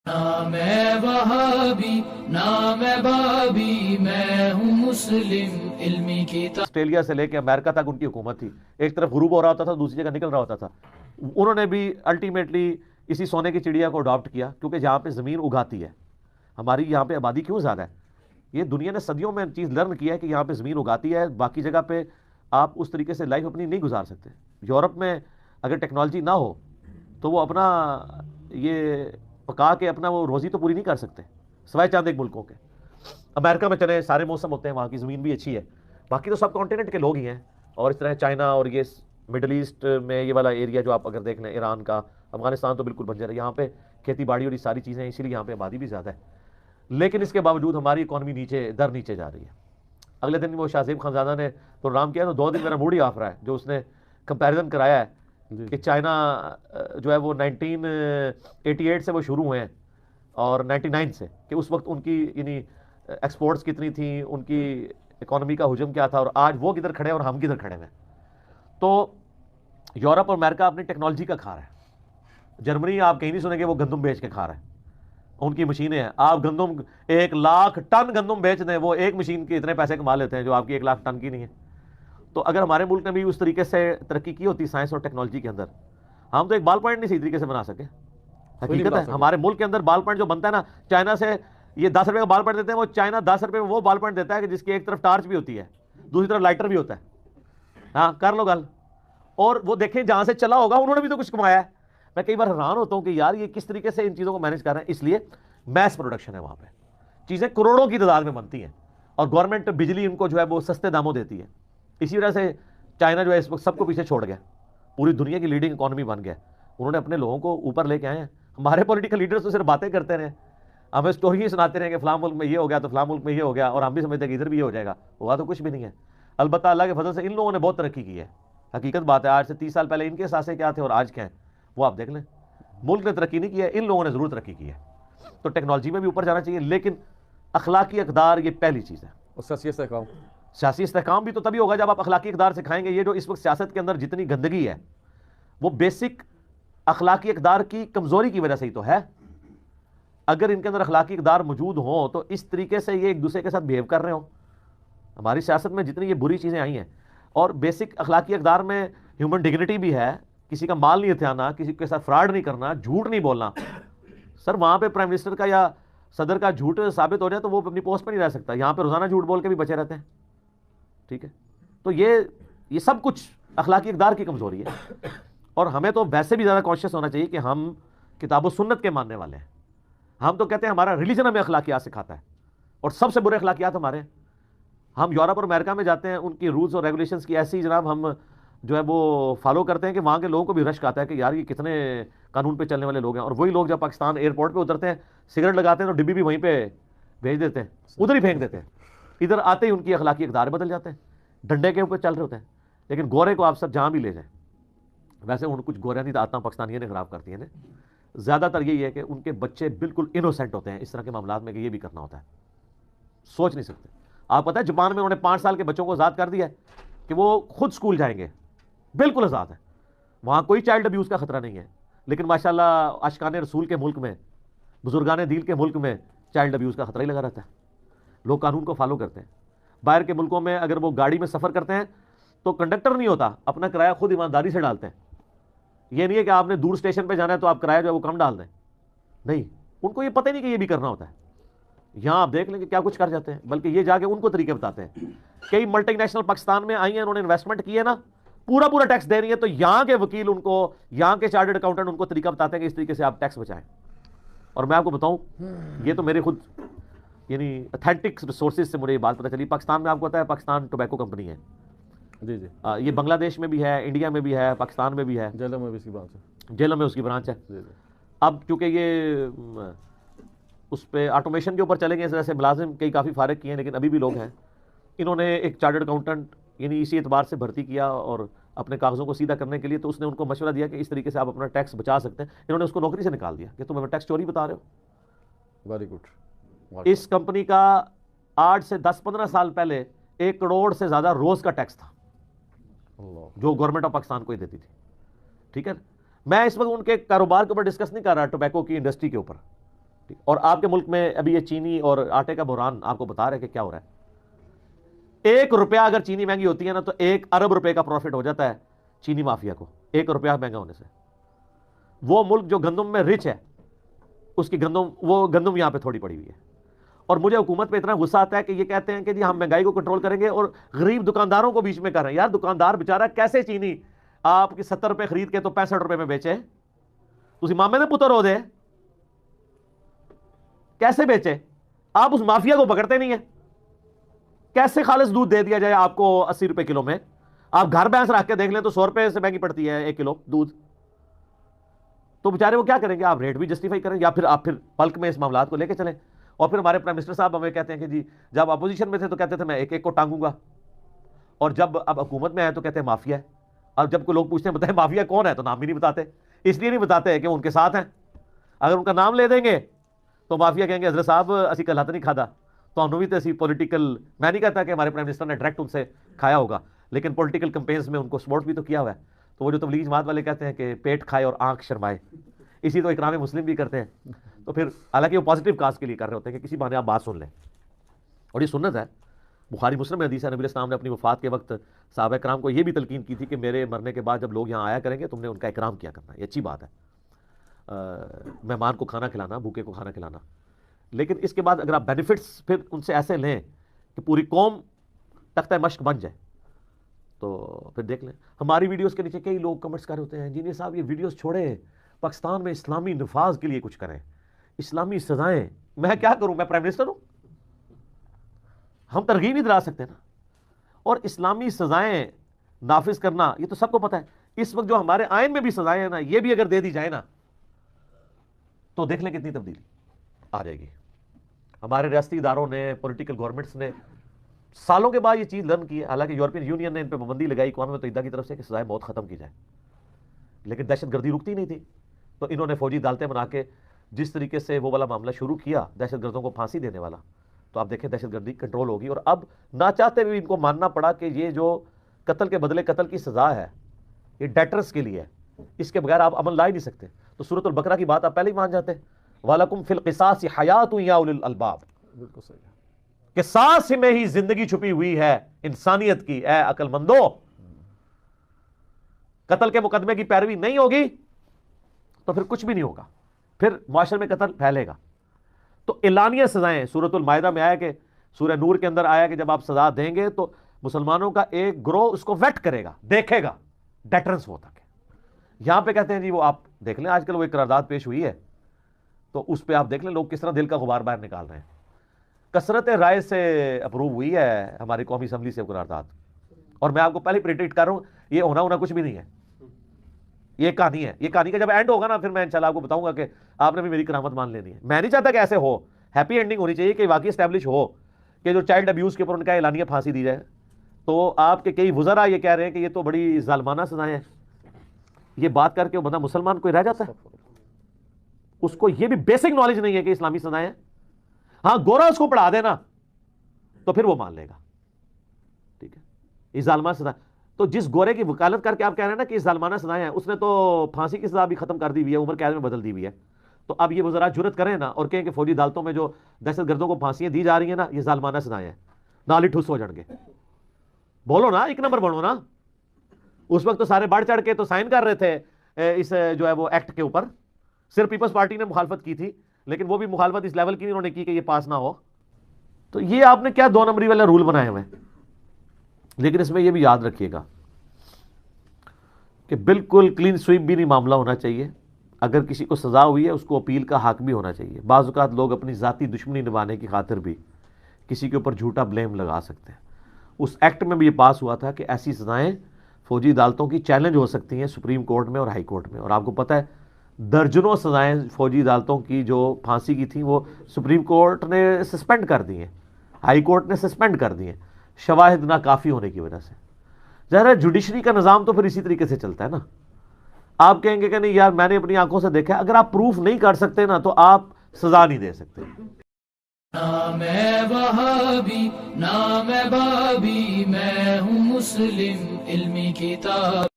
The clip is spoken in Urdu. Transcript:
نہ میں وہابی نہ میں بابی، میں ہوں مسلم علمی کتاب۔ آسٹریلیا سے لے کے امریکہ تک ان کی حکومت تھی، ایک طرف غروب ہو رہا ہوتا تھا، دوسری جگہ نکل رہا ہوتا تھا۔ انہوں نے بھی الٹیمیٹلی اسی سونے کی چڑیا کو اڈاپٹ کیا، کیونکہ جہاں پہ زمین اگاتی ہے، ہماری یہاں پہ آبادی کیوں زیادہ ہے؟ یہ دنیا نے صدیوں میں چیز لرن کیا ہے کہ یہاں پہ زمین اگاتی ہے، باقی جگہ پہ آپ اس طریقے سے لائف اپنی نہیں گزار سکتے۔ یورپ میں اگر ٹیکنالوجی نہ ہو تو وہ اپنا یہ پکا کے اپنا وہ روزی تو پوری نہیں کر سکتے، سوائے چاند ایک ملکوں کے۔ امریکہ میں چلے سارے موسم ہوتے ہیں، وہاں کی زمین بھی اچھی ہے، باقی تو سب کانٹیننٹ کے لوگ ہی ہیں۔ اور اس طرح چائنا اور یہ مڈل ایسٹ میں یہ والا ایریا جو آپ اگر دیکھ لیں، ایران کا، افغانستان تو بالکل بنجر ہے، یہاں پہ کھیتی باڑی اور یہ ساری چیزیں ہیں، اسی لیے یہاں پہ آبادی بھی زیادہ ہے۔ لیکن اس کے باوجود ہماری اکانومی نیچے جا رہی ہے۔ اگلے دن وہ شاہ زیب خانزادہ نے پروگرام کیا تو 2 دن میرا موڈ ہی آف رہا ہے، جو اس نے کمپیریزن کرایا ہے کہ چائنا جو ہے وہ 1988 سے وہ شروع ہوئے ہیں اور 99 سے، کہ اس وقت ان کی یعنی ایکسپورٹس کتنی تھیں، ان کی اکانومی کا حجم کیا تھا، اور آج وہ کدھر کھڑے ہیں اور ہم کدھر کھڑے ہیں۔ تو یورپ اور امریکہ اپنی ٹیکنالوجی کا کھا رہا ہے۔ جرمنی آپ کہیں نہیں سنیں گے وہ گندم بیچ کے کھا رہا ہے، ان کی مشینیں ہیں، آپ گندم 1,00,000 ٹن گندم بیچ دیں، وہ ایک مشین کے اتنے پیسے کما لیتے ہیں جو آپ کی 1,00,000 ٹن کی نہیں ہے۔ تو اگر ہمارے ملک نے بھی اس طریقے سے ترقی کی ہوتی سائنس اور ٹیکنالوجی کے اندر، ہم تو ایک بال پوائنٹ نہیں صحیح طریقے سے بنا سکے۔ حقیقت ہے ہمارے ملک کے اندر بال پوائنٹ جو بنتا ہے نا، چائنا سے یہ 10 روپے کا بال پوائنٹ دیتے ہیں، وہ چائنا 10 روپے میں وہ بال پوائنٹ دیتا ہے کہ جس کی ایک طرف ٹارچ بھی ہوتی ہے، دوسری طرف لائٹر بھی ہوتا ہے۔ ہاں کر لو گل، اور وہ دیکھیں جہاں سے چلا ہوگا انہوں نے بھی تو کچھ کمایا ہے۔ میں کئی بار حیران ہوتا ہوں کہ یار یہ کس طریقے سے ان چیزوں کو مینج کر رہے ہیں۔ اس لیے میس پروڈکشن ہے، وہاں پہ چیزیں کروڑوں کی تعداد میں بنتی ہیں، اور گورنمنٹ بجلی ان کو جو ہے وہ سستے داموں دیتی ہے۔ اسی وجہ سے چائنا جو ہے اس وقت سب کو پیچھے چھوڑ گیا، پوری دنیا کی لیڈنگ اکانومی بن گیا۔ انہوں نے اپنے لوگوں کو اوپر لے کے آئے ہیں۔ ہمارے پولیٹیکل لیڈرز تو صرف باتیں کرتے رہے، ہمیں اسٹوری سناتے رہے کہ فلاں ملک میں یہ ہو گیا تو فلاں ملک میں یہ ہو گیا، اور ہم بھی سمجھتے ہیں کہ ادھر بھی یہ ہو جائے گا، ہوا تو کچھ بھی نہیں ہے۔ البتہ اللہ کے فضل سے ان لوگوں نے بہت ترقی کی ہے، حقیقت بات ہے۔ آج سے 30 سال پہلے ان کے احساسے کیا تھے اور آج کیا ہیں وہ آپ دیکھ لیں۔ ملک نے ترقی نہیں کی ہے، ان لوگوں نے ضرور ترقی کی ہے۔ تو ٹیکنالوجی میں بھی اوپر جانا چاہیے، لیکن اخلاقی اقدار یہ پہلی چیز ہے۔ اور سیاسی استحکام، سیاسی استحکام بھی تو تبھی ہوگا جب آپ اخلاقی اقدار سکھائیں گے۔ یہ جو اس وقت سیاست کے اندر جتنی گندگی ہے وہ بیسک اخلاقی اقدار کی کمزوری کی وجہ سے ہی تو ہے۔ اگر ان کے اندر اخلاقی اقدار موجود ہوں تو اس طریقے سے یہ ایک دوسرے کے ساتھ بیہیو کر رہے ہوں۔ ہماری سیاست میں جتنی یہ بری چیزیں آئی ہیں، اور بیسک اخلاقی اقدار میں ہیومن ڈگنیٹی بھی ہے، کسی کا مال نہیں ہتھیانا، کسی کے ساتھ فراڈ نہیں کرنا، جھوٹ نہیں بولنا۔ سر وہاں پہ پرائم منسٹر کا یا صدر کا جھوٹ ثابت ہو جائے تو وہ اپنی پوسٹ پہ نہیں رہ سکتا، یہاں پہ روزانہ جھوٹ بول کے بھی بچے رہتے ہیں۔ ٹھیک ہے، تو یہ سب کچھ اخلاقی اقدار کی کمزوری ہے، اور ہمیں تو ویسے بھی زیادہ کانشیس ہونا چاہیے کہ ہم کتاب و سنت کے ماننے والے ہیں۔ ہم تو کہتے ہیں ہمارا ریلیجن ہمیں اخلاقیات سکھاتا ہے، اور سب سے برے اخلاقیات ہمارے ہیں۔ ہم یورپ اور امریکہ میں جاتے ہیں، ان کی رولز اور ریگولیشنز کی ایسی جناب ہم جو ہے وہ فالو کرتے ہیں کہ وہاں کے لوگوں کو بھی رشک آتا ہے کہ یار یہ کتنے قانون پہ چلنے والے لوگ ہیں۔ اور وہی لوگ جب پاکستان ایئرپورٹ پہ اترتے ہیں، سگریٹ لگاتے ہیں تو ڈبی بھی وہیں پہ بھیج دیتے ہیں، ادھر ہی پھینک دیتے ہیں۔ ادھر آتے ہی ان کی اخلاقی اقدار بدل جاتے ہیں، ڈنڈے کے اوپر چل رہے ہوتے ہیں۔ لیکن گورے کو آپ سب جہاں بھی لے جائیں، ویسے ان کچھ گوریاں کی عادتیں پاکستانیوں نے خراب کرتی ہیں، زیادہ تر یہی ہے کہ ان کے بچے بالکل انوسینٹ ہوتے ہیں اس طرح کے معاملات میں کہ یہ بھی کرنا ہوتا ہے، سوچ نہیں سکتے۔ آپ پتہ ہے جاپان میں انہوں نے 5 سال کے بچوں کو آزاد کر دیا ہے کہ وہ خود اسکول جائیں گے، بالکل آزاد ہے، وہاں کوئی چائلڈ ابیوز کا خطرہ نہیں ہے۔ لیکن ماشاءاللہ عاشقان رسول کے ملک میں، بزرگان دین کے ملک میں چائلڈ ابیوز کا خطرہ ہی لگا رہتا ہے۔ لوگ قانون کو فالو کرتے ہیں۔ باہر کے ملکوں میں اگر وہ گاڑی میں سفر کرتے ہیں تو کنڈکٹر نہیں ہوتا، اپنا کرایہ خود ایمانداری سے ڈالتے ہیں۔ یہ نہیں ہے کہ آپ نے دور اسٹیشن پہ جانا ہے تو آپ کرایہ جو ہے وہ کم ڈال دیں، نہیں، ان کو یہ پتہ ہی نہیں کہ یہ بھی کرنا ہوتا ہے۔ یہاں آپ دیکھ لیں کہ کیا کچھ کر جاتے ہیں، بلکہ یہ جا کے ان کو طریقے بتاتے ہیں۔ کئی ملٹی نیشنل پاکستان میں آئی ہیں، انہوں نے انویسٹمنٹ کی ہے نا، پورا ٹیکس دے رہی ہے، تو یہاں کے وکیل ان کو، یہاں کے چارٹرڈ اکاؤنٹنٹ ان کو طریقہ بتاتے ہیں کہ اس طریقے سے آپ ٹیکس بچائیں۔ اور میں آپ کو بتاؤں، یہ تو میرے خود یعنی اتھینٹک ریسورسز سے مجھے یہ بات پتہ چلی۔ پاکستان میں آپ کو پتہ ہے پاکستان ٹوبیکو کمپنی ہے، جی جی، یہ بنگلہ دیش میں بھی ہے، انڈیا میں بھی ہے، پاکستان میں بھی ہے، جیلوں میں بھی اس کی برانچ ہے، جیلوں میں اس کی برانچ ہے۔ جی جی، اب کیونکہ یہ اس پہ آٹومیشن کے اوپر چلے گئے، اس وجہ سے ملازم کئی کافی فارغ کیے ہیں، لیکن ابھی بھی لوگ ہیں۔ انہوں نے ایک چارٹرڈ اکاؤنٹنٹ یعنی اسی اعتبار سے بھرتی کیا اور اپنے کاغذوں کو سیدھا کرنے کے لیے، تو اس نے ان کو مشورہ دیا کہ اس طریقے سے آپ اپنا ٹیکس بچا سکتے ہیں۔ انہوں نے اس کو نوکری سے نکال دیا کہ تم ہمیں ٹیکس چوری بتا رہے ہو۔ Very good. اس کمپنی کا 8 سے 10-15 سال پہلے 1 کروڑ سے زیادہ روز کا ٹیکس تھا جو گورنمنٹ آف پاکستان کو ہی دیتی تھی۔ ٹھیک ہے، میں اس وقت ان کے کاروبار کے اوپر ڈسکس نہیں کر رہا، ٹوبیکو کی انڈسٹری کے اوپر، اور آپ کے ملک میں ابھی یہ چینی اور آٹے کا بحران آپ کو بتا رہے کہ کیا ہو رہا ہے. 1 روپیہ اگر چینی مہنگی ہوتی ہے نا تو 1 ارب روپے کا پروفٹ ہو جاتا ہے چینی مافیا کو 1 روپیہ مہنگا ہونے سے. وہ ملک جو گندم میں رچ ہے اس کی گندم یہاں پہ تھوڑی پڑی ہوئی ہے. اور مجھے حکومت پہ اتنا غصہ آتا ہے کہ یہ کہتے ہیں کہ جی ہم مہنگائی کو کنٹرول کریں گے اور غریب دکانداروں کو بیچ میں کر رہے ہیں. یار دکاندار بیچارہ کیسے چینی آپ کی 70 روپے خرید کے تو 65 روپے میں بیچے, تسی مامے نے پتر ہو دے, کیسے بیچے؟ آپ اس مافیا کو پکڑتے نہیں ہیں. کیسے خالص دودھ دے دیا جائے آپ کو 80 روپے کلو میں؟ آپ گھر بھینس رکھ کے دیکھ لیں تو 100 روپے سے مہنگی پڑتی ہے 1 کلو دودھ. تو بیچارے وہ کیا کریں گے؟ آپ ریٹ بھی جسٹیفائی کریں یا پھر آپ پلک میں اس معاملات کو لے کے چلیں. اور پھر ہمارے پرائم منسٹر صاحب ہمیں کہتے ہیں کہ جی جب اپوزیشن میں تھے تو کہتے تھے میں ایک ایک کو ٹانگوں گا, اور جب اب حکومت میں آئے تو کہتے ہیں مافیا ہے. اور جب کوئی لوگ پوچھتے ہیں بتائیں مافیا کون ہے تو نام بھی نہیں بتاتے. اس لیے نہیں بتاتے کہ وہ ان کے ساتھ ہیں. اگر ان کا نام لے دیں گے تو مافیا کہیں گے حضرت صاحب اسی کل ہاتھ نہیں کھادا تو ہم بھی تو اسی پولیٹیکل, میں نہیں کہتا کہ ہمارے پرائم منسٹر نے ڈائریکٹ ان سے کھایا ہوگا, لیکن پولیٹیکل کمپینز میں ان کو سپورٹ بھی تو کیا ہوا ہے. تو وہ جو تبلیغ جماعت والے کہتے ہیں کہ پیٹ کھائے اور آنکھ شرمائے, اسی تو اکرام مسلم بھی کرتے ہیں. تو پھر حالانکہ وہ پازیٹیو کاز کے لیے کر رہے ہوتے ہیں کہ کسی بہانے آپ بات سن لیں. اور یہ سنت ہے, بخاری مسلم میں حدیث ہے, نبی علیہ السلام نے اپنی وفات کے وقت صحابہ کرام کو یہ بھی تلقین کی تھی کہ میرے مرنے کے بعد جب لوگ یہاں آیا کریں گے تم نے ان کا اکرام کیا کرنا, یہ اچھی بات ہے, مہمان کو کھانا کھلانا, بھوکے کو کھانا کھلانا. لیکن اس کے بعد اگر آپ بینیفٹس پھر ان سے ایسے لیں کہ پوری قوم تختہ مشق بن جائے تو پھر دیکھ لیں. ہماری ویڈیوز کے نیچے کئی لوگ کمنٹس کر رہے ہوتے ہیں انجینئر صاحب یہ ویڈیوز چھوڑیں, پاکستان میں اسلامی نفاذ کے لیے کچھ کریں, اسلامی سزائیں. میں کیا کروں, میں پرائم منسٹر ہوں, ہم ترغیب نہیں دلا سکتے نا. اور اسلامی سزائیں نافذ کرنا یہ تو سب کو پتہ ہے. اس وقت جو ہمارے آئین میں بھی سزائیں ہیں نا, یہ بھی اگر دے دی جائے نا تو دیکھ لیں کتنی تبدیلی آ جائے گی. ہمارے ریاستی اداروں نے, پولیٹیکل گورنمنٹس نے سالوں کے بعد یہ چیز لرن کی ہے. حالانکہ یورپین یونین نے ان پہ پابندی لگائی اقوام متحدہ کی طرف سے کہ سزائے موت ختم کی جائے, لیکن دہشت گردی رکتی نہیں تھی. تو انہوں نے فوجی عدالتیں بنا کے جس طریقے سے وہ والا معاملہ شروع کیا دہشت گردوں کو پھانسی دینے والا, تو آپ دیکھیں دہشت گردی کنٹرول ہوگی. اور اب نہ چاہتے ہوئے ان کو ماننا پڑا کہ یہ جو قتل کے بدلے قتل کی سزا ہے یہ ڈیٹرس کے لیے ہے, اس کے بغیر آپ عمل لا ہی نہیں سکتے. تو سورۃ البقرہ کی بات آپ پہلے ہی مان جاتے ہیں, وَلَكُمْ فِي الْقِصَاصِ حَيَاةٌ يَا أُولِي الْأَلْبَابِ, بالکل صحیح ہے. قصاص میں ہی زندگی چھپی ہوئی ہے انسانیت کی, اے عقل مندو. قتل کے مقدمے کی پیروی نہیں ہوگی تو پھر کچھ بھی نہیں ہوگا, پھر معاشرے میں قتل پھیلے گا. تو اعلانیہ سزائیں سورۃ المائدہ میں آیا کہ سورہ نور کے اندر آیا کہ جب آپ سزا دیں گے تو مسلمانوں کا ایک گروہ اس کو ویٹ کرے گا, دیکھے گا, ڈیٹرنس وہ تک ہے. یہاں پہ کہتے ہیں جی وہ آپ دیکھ لیں آج کل وہ ایک قرارداد پیش ہوئی ہے تو اس پہ آپ دیکھ لیں لوگ کس طرح دل کا غبار باہر نکال رہے ہیں. کثرت رائے سے اپروو ہوئی ہے ہماری قومی اسمبلی سے قرارداد, اور میں آپ کو پہلے پریڈکٹ کر رہا ہوں یہ ہونا کچھ بھی نہیں ہے, یہ کہانی ہے. یہ کہانی کا جب اینڈ ہوگا نا پھر میں انشاءاللہ آپ کو بتاؤں گا کہ آپ نے بھی میری کرامت مان لینی ہے. میں نہیں چاہتا کہ ایسے ہو, ہیپی اینڈنگ ہونی چاہیے کہ واقعی اسٹیبلش ہو کہ جو چائلڈ ابیوز کے اوپر ان کا اعلانیہ پھانسی دی جائے. تو آپ کے کئی وزراء یہ کہہ رہے ہیں کہ یہ تو بڑی ظالمانہ سزائیں ہیں. یہ بات کر کے وہ بندہ مسلمان کوئی رہ جاتا ہے؟ اس کو یہ بھی بیسک نالج نہیں ہے کہ اسلامی سزائیں ہیں. ہاں گورا اس کو پڑھا دینا تو پھر وہ مان لے گا, ٹھیک ہے. یہ ظالمانہ سزا, تو جس گورے کی وکالت کر کے آپ کہہ رہے ہیں نا کہ ظالمانہ سزائیں ہیں, اس نے تو پھانسی کی سزا بھی ختم کر دی ہوئی ہے, عمر قید میں بدل دی ہوئی ہے. تو اب یہ وزراء جرت کریں نا اور کہیں کہ فوجی عدالتوں میں جو دہشت گردوں کو پھانسیاں دی جا رہی ہیں نا یہ ظالمانہ سزائیں ہیں, نال ہی ٹھوس ہو جائیں گے. بولو نا, ایک نمبر بنو نا. اس وقت تو سارے بڑھ چڑھ کے تو سائن کر رہے تھے اس جو ہے وہ ایکٹ کے اوپر. صرف پیپلز پارٹی نے مخالفت کی تھی, لیکن وہ بھی مخالفت اس لیول کی انہوں نے کی کہ یہ پاس نہ ہو. تو یہ آپ نے کیا 2 نمبری والا رول بنائے ہوئے ہیں. لیکن اس میں یہ بھی یاد رکھیے گا کہ بالکل کلین سویپ بھی نہیں معاملہ ہونا چاہیے. اگر کسی کو سزا ہوئی ہے اس کو اپیل کا حق بھی ہونا چاہیے. بعض اوقات لوگ اپنی ذاتی دشمنی نبھانے کی خاطر بھی کسی کے اوپر جھوٹا بلیم لگا سکتے ہیں. اس ایکٹ میں بھی یہ پاس ہوا تھا کہ ایسی سزائیں فوجی عدالتوں کی چیلنج ہو سکتی ہیں سپریم کورٹ میں اور ہائی کورٹ میں. اور آپ کو پتہ ہے درجنوں سزائیں فوجی عدالتوں کی جو پھانسی کی تھیں وہ سپریم کورٹ نے سسپینڈ کر دی ہیں, ہائی کورٹ نے سسپینڈ کر دی ہیں شواہد ناکافی ہونے کی وجہ سے. ظاہر ہے جوڈیشری کا نظام تو پھر اسی طریقے سے چلتا ہے نا. آپ کہیں گے کہ نہیں یار میں نے اپنی آنکھوں سے دیکھا ہے, اگر آپ پروف نہیں کر سکتے نا تو آپ سزا نہیں دے سکتے. نہ میں وہابی نہ میں بابی, میں ہوں مسلم علمی کتاب.